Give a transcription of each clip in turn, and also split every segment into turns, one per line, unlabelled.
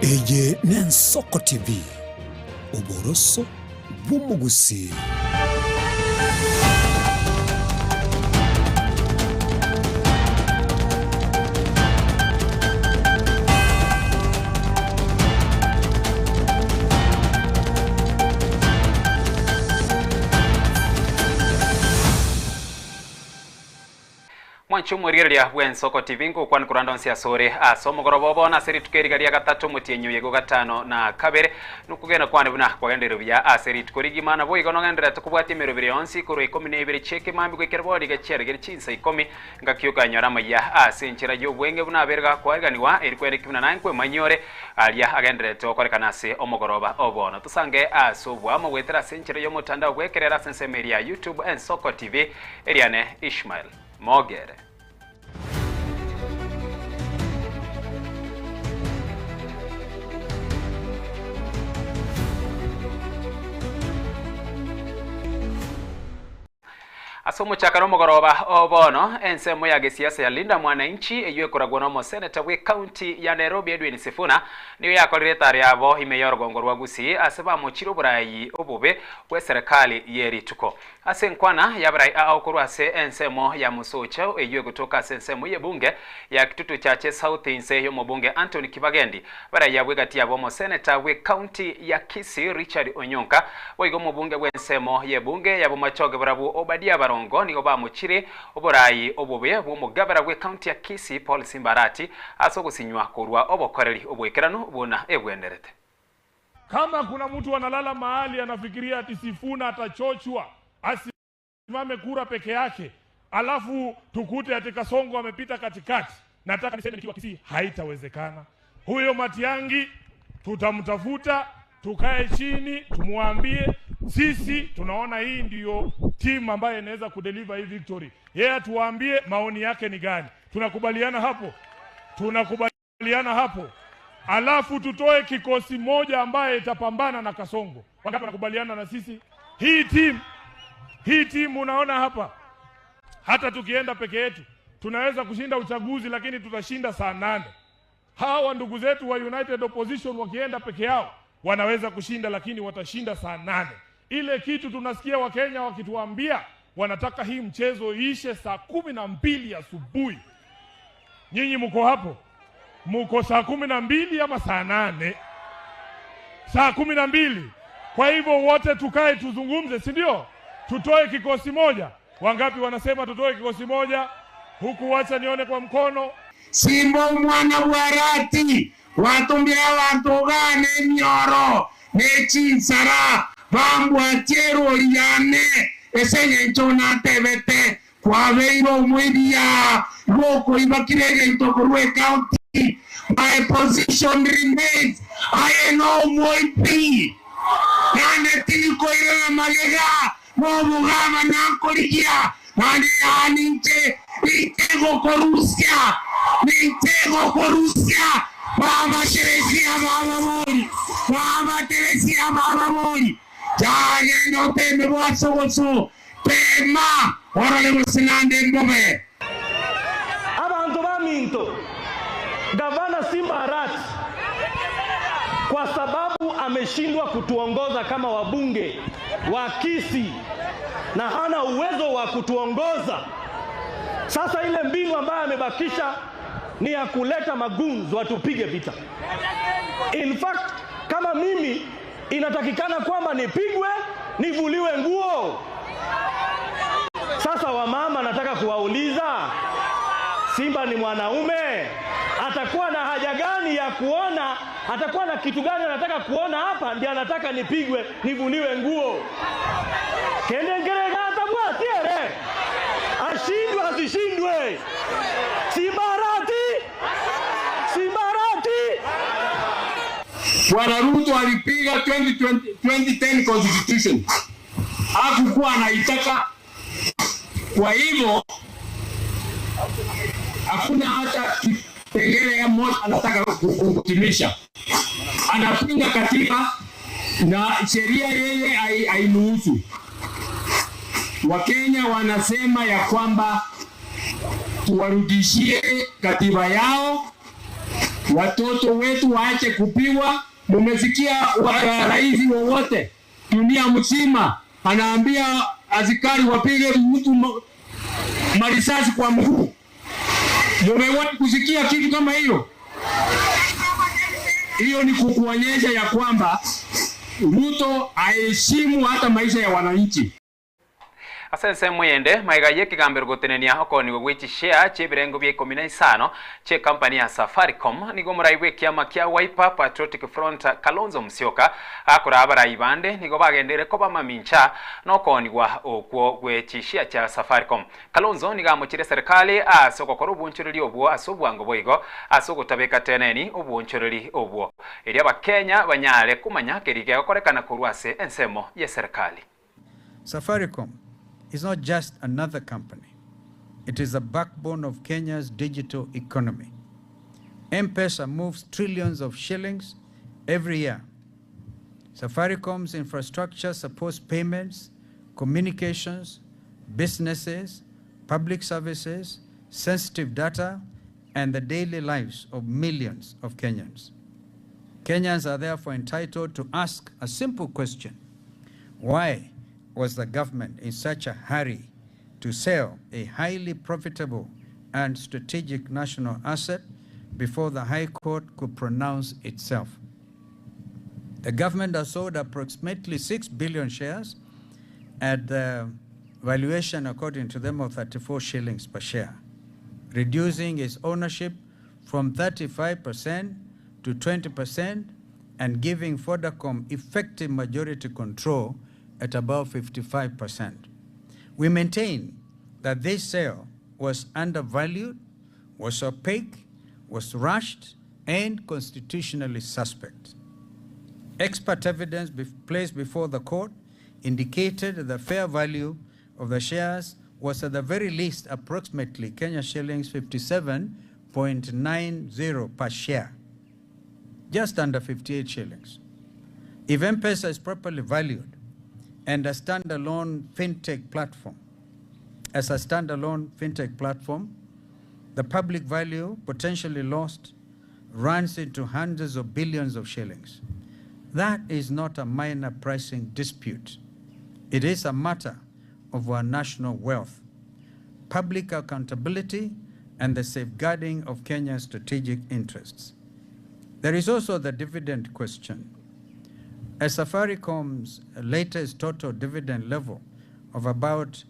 Eye Nensoko TV, Oboroso Bumugusi.
Mwanchu muriria Wensoko TV ngo kwan kurandonsi asore asomo gorobobo na seri tukerigaria gatatu mutienyu yego gatano na kabere nukugena kwane buna kwagendero bya aseri tukorigimana boy gonongendera tukubwati merobire onsi kuro 12 cheke mambi kwekerbodi gachergeri chinsa 10 ngakyuka nyorama ya asenchira yo bwenge buna berga kwarganiwa erikwere 19 kwe manyore alia agendere to korekanase omogoroba obono tusange asobwa amwetera senchira yo mutandao gwekerera sensemeria YouTube Ensoko TV Eliane Ishmael Mogere. Asomo chakaro mogoroba obono ensemo ya gesiasa ya Linda Mwananchi eyo kuragwana mo senator we county ya Nairobi Edwin Sifuna niyo yakolire tari abo imeyor gongorwa gusi aseba mo chiro burayi obube we serikali yeri tuko asenkwana ya burayi aokurwa se ensemo ya musocho eyo kutoka ensemo ye bunge ya kitutu chache South Inse yo mobunge Anthony Kibagendi burayi ya bwegati abo mo senator we county ya Kisii Richard Onyonka we go mobunge we ensemo ye bunge ya bumachoge burabu Obadia Barongoni oba muchire oburayi obube bw'omugabara we county ya Kisii Paul Simbarati asogusinywa kurwa obokoreri obwekerano bona ebwenderete.
Kama kuna mtu analala mahali anafikiria ati Sifuna atachochwa asimame kura peke yake alafu tukute ati Kasongo amepita katikati, nataka niseme nikiwa Kisii haitawezekana. Huyo Matiangi tutamtafuta, tukae chini tumuambie sisi tunaona hii ndiyo team ambayo inaweza kudeliver hii victory. Yeye atuambie maoni yake ni gani. Tunakubaliana hapo? Tunakubaliana hapo. Alafu tutoe kikosi moja ambaye itapambana na Kasongo. Wangapi wanakubaliana na sisi? Hii team unaona hapa. Hata tukienda peke yetu tunaweza kushinda uchaguzi, lakini tutashinda saa 8. Hawa ndugu zetu wa United Opposition wakienda peke yao wanaweza kushinda, lakini watashinda saa 8. Ile kitu tunasikia Wakenya wakituambia wanataka hii mchezo iishe saa 12 asubuhi. Nyinyi mko hapo? Mko saa 12 ama saa 8? Saa 12. Kwa hivyo wote tukae tuzungumze, si ndio? Tutoe kikosi moja. Wangapi wanasema tutoe kikosi moja? Huku wacha nione kwa mkono.
Simbo mwana warati watumbia watu gane nyoro nechinsara bambwa chero liane esenye nchona tebete kwa veiro mwedia loko ibakirege itokorwe county. My position remains I know mwepi nane tiliko ila malega mwabugama na korigia nane aninche itego korusia Nintego Korusia, Mama Teresia Mama Mori, Mama Teresia Mama Mori, Jaya no teme waso tema, ora le musinande mbobe.
Abantu baminto, Gavana Simbarati, kwa sababu ameshindwa kutuongoza kama wabunge wa Kisii na hana uwezo wa kutuongoza. Sasa ile mbinu ambayo amebakisha ni ya kuleta magunzi watupige vita. In fact, kama mimi inatakikana kwamba nipigwe, nivuliwe nguo. Sasa wamama nataka kuwauliza, Simba ni mwanaume, atakuwa na haja gani ya kuona, atakuwa na kitu gani anataka kuona hapa ndiye anataka nipigwe, nivuliwe nguo? Kende ngerega atabwa tiere. Ashindwe asishindwe. Simbarati.
Bwana Ruto alipiga 2010 constitution. Hakukuwa anaitaka. Kwa hivyo hakuna hata kipengele ya moja anataka kutimisha. Anapinga katiba na sheria yeye hairuhusu. Wakenya wanasema ya kwamba tuwarudishie katiba yao watoto wetu waache kupigwa. Mumesikia rais wowote dunia mzima anaambia askari wapige mtu marisasi kwa mguu? Mumewahi kusikia kitu kama hiyo? Hiyo ni kukuonyesha ya kwamba Ruto aheshimu hata maisha ya wananchi.
Asense muyende maigaye kigambiro gutenenia okoni gwichi share chibirengo bye 15 che company ya Safaricom nigo muraiwe kiama kia Wiper Patriotic Front Kalonzo Musyoka akura abarayibande nigo bagendere ko bamamincha nokoni gwa okwo gwichi share cha Safaricom. Kalonzo nigamuchire serikali asogokora ubunchuriri obwo asobwango boigo asogotabeka teneni ubunchuriri obwo eri abakenya banyare kumanya kerige gokorekana kurwase ensemo ye serikali.
Safaricom is not just another company. It is the backbone of Kenya's digital economy. M-Pesa moves trillions of shillings every year. Safaricom's infrastructure supports payments, communications, businesses, public services, sensitive data, and the daily lives of millions of Kenyans. Kenyans are therefore entitled to ask a simple question: why was the government in such a hurry to sell a highly profitable and strategic national asset before the High Court could pronounce itself? The government has sold approximately 6 billion shares at the valuation, according to them, of 34 shillings per share, reducing its ownership from 35% to 20% and giving Vodacom effective majority control at about 55%. We maintain that this sale was undervalued, was opaque, was rushed, and constitutionally suspect. Expert evidence placed before the court indicated that the fair value of the shares was at the very least approximately Kenya shillings 57.90 per share, just under 58 shillings. If M-Pesa is properly valued and as a standalone fintech platform, the public value potentially lost runs into hundreds of billions of shillings. That is not a minor pricing dispute. It is a matter of our national wealth, public accountability, and the safeguarding of Kenya's strategic interests. There is also the dividend question. As Safaricom's latest total dividend level of about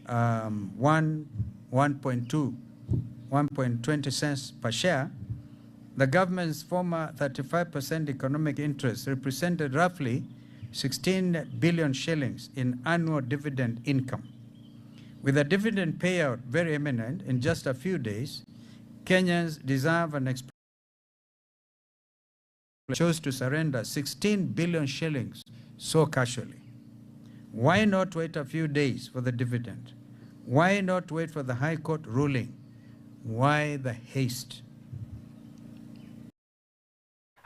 1.20 cents per share, the government's former 35% economic interest represented roughly 16 billion shillings in annual dividend income. With a dividend payout very imminent in just a few days, Kenyans deserve an explanation. Chose to surrender 16 billion shillings so casually. Why not wait a few days for the dividend? Why not wait for the High Court ruling? Why the haste?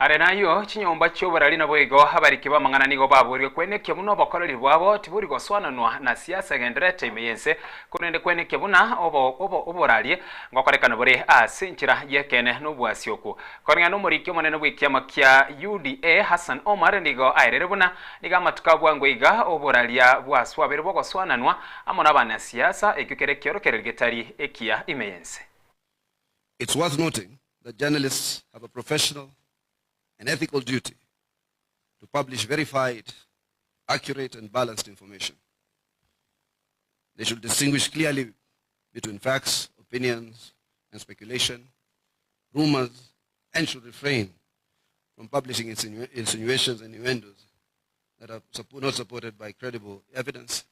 Arenayo chinyomba chobara lina boigo habariki bamangana nigo baburi kweneke buno bakoreri bwabo tiburi goswananwa na siasa gendrete imeyense kunende kweneke buna oborali ngokorekana bore asinchira yekene nobwasyoku koringa no murikyo monene bwikyama kya UDA Hassan Omar nigo airere buna niga matuka bwango iga oboralia bwaswabere bwagoswananwa amona bana siasa ekikere kyorokerere getari ekia imeyense.
It's worth noting that journalists have a professional an ethical duty to publish verified, accurate, and balanced information. They should distinguish clearly between facts, opinions, and speculation, rumors, and should refrain from publishing insinuations and innuendos that are not supported by credible evidence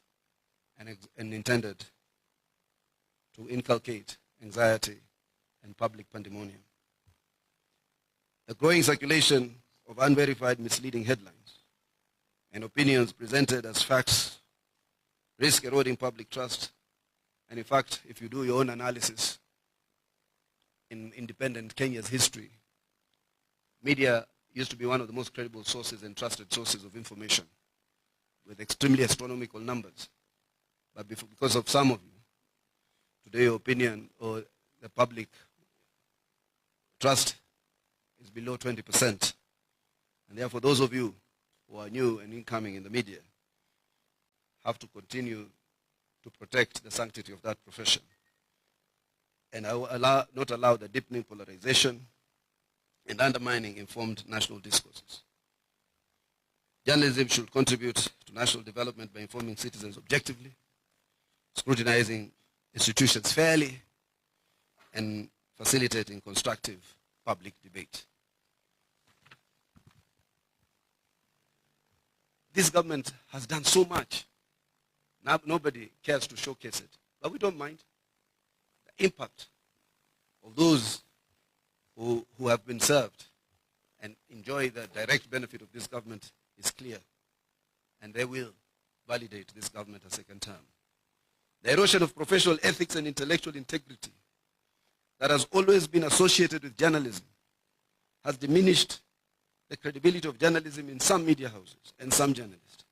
and intended to inculcate anxiety and public pandemonium. The growing circulation of unverified misleading headlines and opinions presented as facts risk eroding public trust. And in fact, if you do your own analysis in independent Kenya's history, media used to be one of the most credible sources and trusted sources of information with extremely astronomical numbers. But because of some of you, today your opinion or the public trust is below 20%. And therefore, those of you who are new and incoming in the media have to continue to protect the sanctity of that profession. And I will not allow the deepening polarization and undermining informed national discourses. Journalism should contribute to national development by informing citizens objectively, scrutinizing institutions fairly, and facilitating constructive public debate. This government has done so much. Now, nobody cares to showcase it, but we don't mind. The impact of those who have been served and enjoy the direct benefit of this government is clear, and they will validate this government a second term. The erosion of professional ethics and intellectual integrity that has always been associated with journalism has diminished the credibility of journalism in some media houses and some journalists,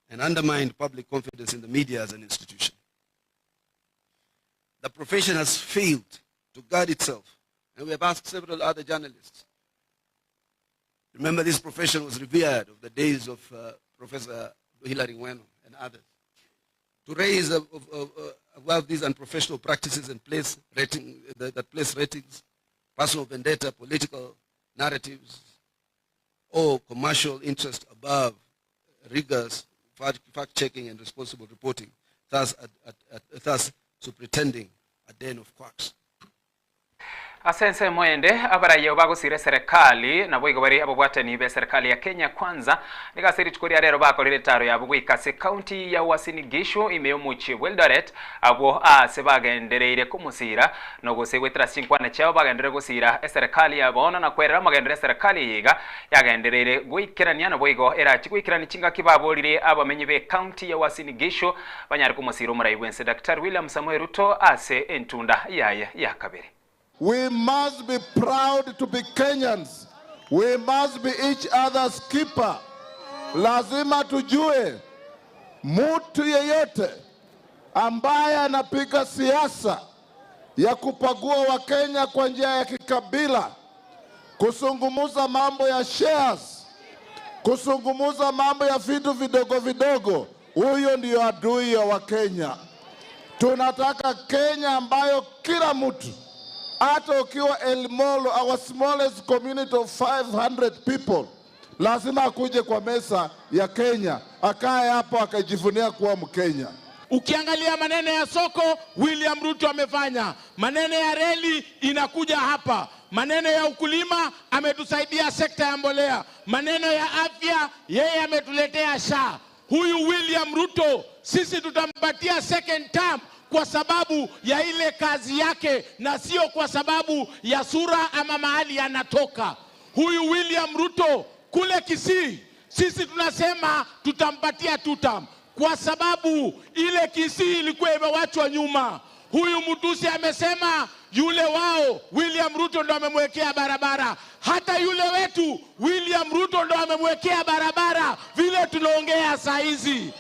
and undermined public confidence in the media as an institution. The profession has failed to guard itself, and we have asked several other journalists. Remember, this profession was revered of the days of Professor Hilary Ngweno and others, to raise above these unprofessional practices and place ratings, personal vendetta, political narratives, or commercial interest above rigorous fact-checking and responsible reporting, thus superintending a den of quacks.
Asense mwende abaraye bagusire serikali na bwigo bari abobwatani be serikali ya Kenya Kwanza nigasiri chukuri rero bakorere taro ya bugwikase county ya Uasin Gishu imeyomuchi Eldoret abo sebagendereire kumusira no gusegwetira 50 cyabo bagendere gusira serikali yabona na kwerera magendere serikali yiga yagendereire gwikirania no bwigo era kigwikirani kinga kibabolire abamenyi be county ya Uasin Gishu banyari kumusira umurayibwense Dr. William Samuel Ruto ase entunda yaye yakabere.
We must be proud to be Kenyans. We must be each other's keeper. Lazima tujue mtu yeyote ambaye anapiga siasa ya kupagua Wakenya kwa njia ya kikabila, kusungumuza mambo ya shares, kusungumuza mambo ya vitu vidogo vidogo, huyo ndio adui ya Wakenya. Tunataka Kenya ambayo kila mtu, hata ukiwa Elmolo, our smallest community of 500 people, lazima akuje kwa mesa ya Kenya, akae hapo akajivunia kuwa Mkenya.
Ukiangalia maneno ya soko, William Ruto amefanya. Maneno ya reli inakuja hapa. Maneno ya ukulima, ametusaidia sekta ya mbolea. Maneno ya afya, yeye ametuletea SHA. Huyu William Ruto sisi tutampatia second term kwa sababu ya ile kazi yake na sio kwa sababu ya sura ama mahali anatoka. Huyu William Ruto kule Kisii sisi tunasema tutampatia 2 term kwa sababu ile Kisii ilikuwa imewachwa nyuma. Huyu Mutusi amesema yule wao William Ruto ndo amemwekea barabara. Hata yule wetu William Ruto ndo amemwekea barabara vile tunaongea saa hizi.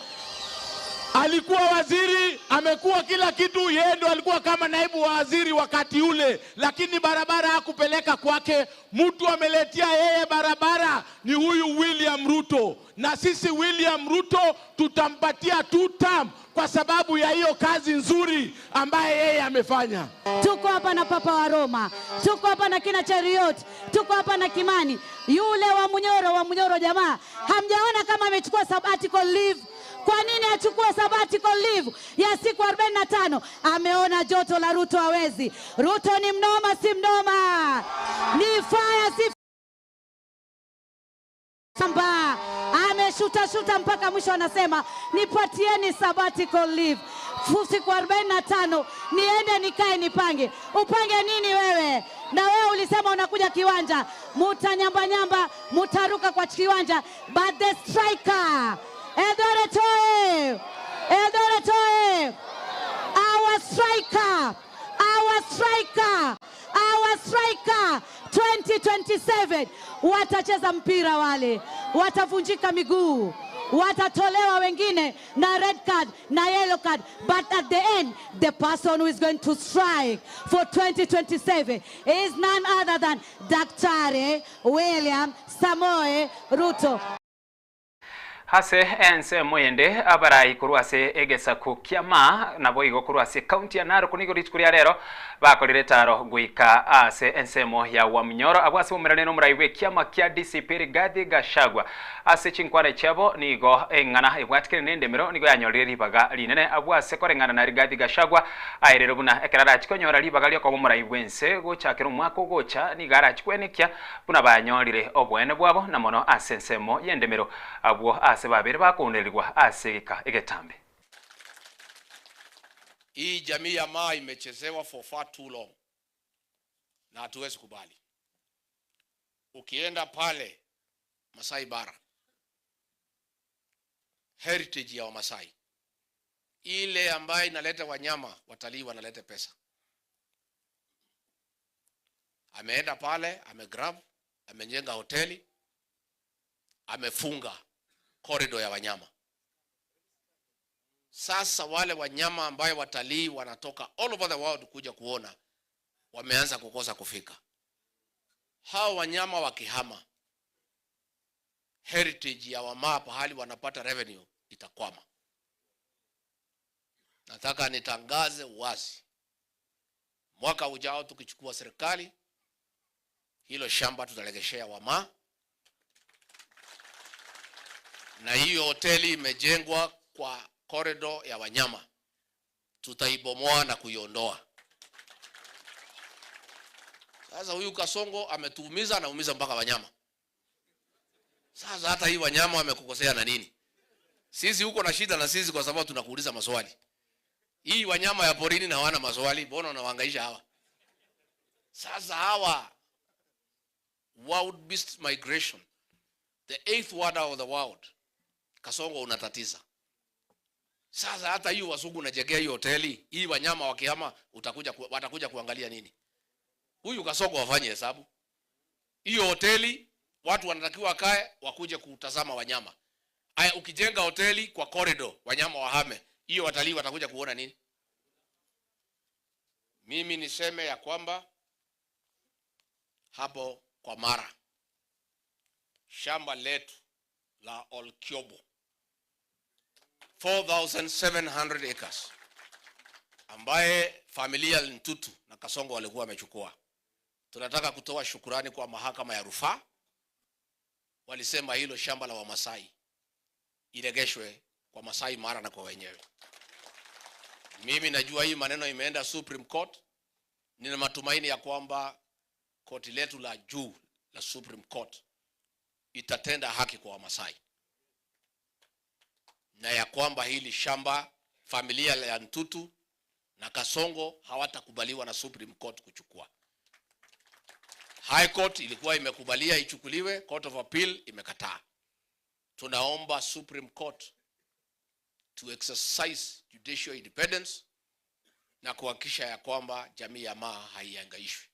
Alikuwa waziri, amekuwa kila kitu, yeye ndo alikuwa kama naibu wa waziri wakati ule, lakini barabara hakupeleka kwake. Mtu ameletea yeye barabara ni huyu William Ruto, na sisi William Ruto tutampatia 2 term kwa sababu ya hiyo kazi nzuri ambaye yeye amefanya.
Tuko hapa na Papa wa Roma, tuko hapa na kina Chariot, tuko hapa na Kimani. Yule wa Munyoro jamaa, hamjaona kama amechukua sabbatical leave? Kwa nini achukue sabbatical leave ya siku 45? Ameona joto la Ruto hawezi. Ruto ni mnoma si mnoma, ni fire si samba. Ameshuta mpaka mwisho, anasema nipatieni sabbatical leave siku 45 niende nikae nipange. Upange nini wewe? Na wewe ulisema unakuja kiwanja, mutanyamba, mutaruka kwa kiwanja, but the striker Eldoret oye! Our striker 2027 watacheza mpira wale, watavunjika miguu, watatolewa wengine na red card na yellow card, but at the end the person who is going to strike for 2027 is none other than Daktari William Samoei Ruto.
Hase ense moyende abarai kurwase egesa kukiama nabo igo kurwase county ya Narok nigo richkuria rero bakorire taro guika ase ensemo ya Wamnyoro abwase mumerane no muraiwe kiama kya DCP Rigathi Gachagua ase chinkwara chabo nigo engana ibwatikire nendemero nigo yanyorire ribaga linene abwase korengana na Rigathi Gachagua airero buna ekerara chikonyora ribaga lyo kwa muraiwe ense gochakira umwaka gocha nigara chikwenekia buna banyorire obwene bwabo na mono ase ensemo yendemero abwo ase babere bakonelirwa aseka egetambe.
Hii jamii ya Maa imechezewa for far too long na hatuwezi kubali. Ukienda pale Masai Bara, heritage ya Wamasai ile ambayo inaleta wanyama, watalii wanaleta pesa. Ameenda pale, amegrab, amejenga hoteli, amefunga corridor ya wanyama. Sasa wale wanyama ambayo watalii wanatoka all over the world kuja kuona wameanza kukosa kufika. Hao wanyama wakihama, heritage ya Wamaa pahali wanapata revenue itakwama. Nataka nitangaze wazi, mwaka ujao tukichukua serikali, hilo shamba tutalegeshea Wamaa. Na hiyo hoteli imejengwa kwa corridor ya wanyama, tutaibomoa na kuiondoa. Sasa huyu Kasongo ametuumiza, anaumiza mpaka wanyama. Sasa hata hii wanyama wamekukosea na nini? Sisi huko na shida na sisi kwa sababu tunakuuliza maswali. Hii wanyama ya porini na hawana maswali, mbona unawahangaisha hawa? Sasa hawa wild beast migration, the 8th wonder of the world, Kasongo unatatiza. Sasa hata hiyo wasugu unajegea hiyo hoteli, hii wanyama wakihama watakuja kuangalia nini? Huyu Kasongo wafanye hesabu. Hiyo hoteli watu wanatakiwa kae wakuje kutazama wanyama. Aya, ukijenga hoteli kwa corridor wanyama wahame, hiyo watalii watakuja kuona nini? Mimi niseme ya kwamba hapo kwa Mara, shamba letu la Olkiobo 4,700 acres ambaye familia Ntutu na Kasongo walikuwa wamechukua. Tunataka kutoa shukurani kwa mahakama ya rufaa. Walisema hilo shamba la Wamasai iregeshwe kwa Masai Mara na kwa wenyewe. Mimi najua hii maneno imeenda Supreme Court. Nina matumaini ya kwamba koti letu la juu la Supreme Court itatenda haki kwa Wamasai, na ya kwamba hili shamba familia ya Ntutu na Kasongo hawatakubaliwa na Supreme Court kuchukua. High Court ilikuwa imekubalia ichukuliwe, Court of Appeal imekataa. Tunaomba Supreme Court to exercise judicial independence na kuhakikisha ya kwamba jamii ya Maa haihangaishwi.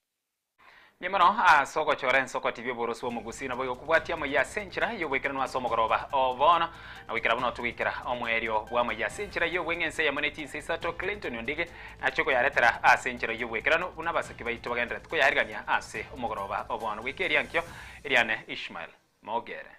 Nimano soko choren soko TV boroso mugusina boyo kubwatia mo ya senchira yo wekera no asomo goroba obona na wekera bono tuwikira omwerio bwa mo ya senchira yo wengense ya moneti sisato Clinton ondige na choko ya retera senchira yo wekera no unabasaki baito bagendera ko yarigania ase omogoroba obona wekeri yankyo Eliane Ishmael Mogere.